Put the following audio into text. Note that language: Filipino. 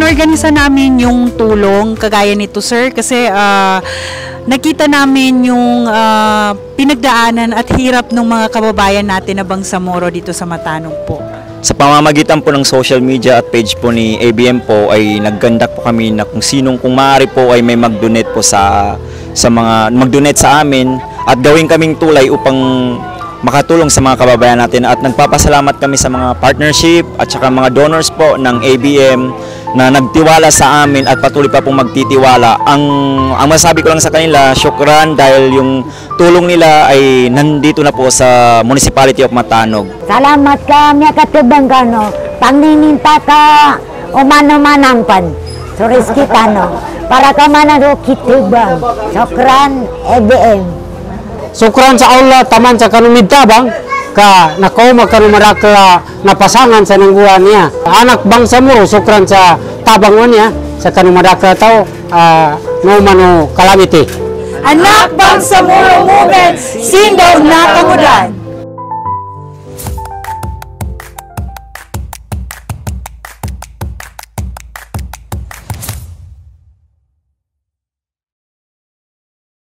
inorganisa namin yung tulong kagaya nito, sir, kasi nakita namin yung pinagdaanan at hirap ng mga kababayan natin na Bangsamoro dito sa Matanog po. Sa pamamagitan po ng social media at page po ni ABM po ay naggandak po kami na kung maaari po ay may mag-donate po sa mga mag-donate sa amin at gawin kaming tulay upang makatulong sa mga kababayan natin, at nagpapasalamat kami sa mga partnership at saka mga donors po ng ABM na nagtiwala sa amin at patuloy pa pong magtitiwala. Ang masasabi ko lang sa kanila, syukran, dahil yung tulong nila ay nandito na po sa Municipality of Matanog. Salamat ka, miya katubang kano, pangnininta ka, umano-manangpan, suris kita no, para ka manado kitubang, syukran, ABM. Sukran sa Allah taman sa kanumid tabang ka nako magkanumarakla napasangan sa nangguan niya. Anak Bangsamoro sukran sa tabang niya sa kanumarakla tao no mano calamity. Anak Bangsamoro movement, sindog na kamudan.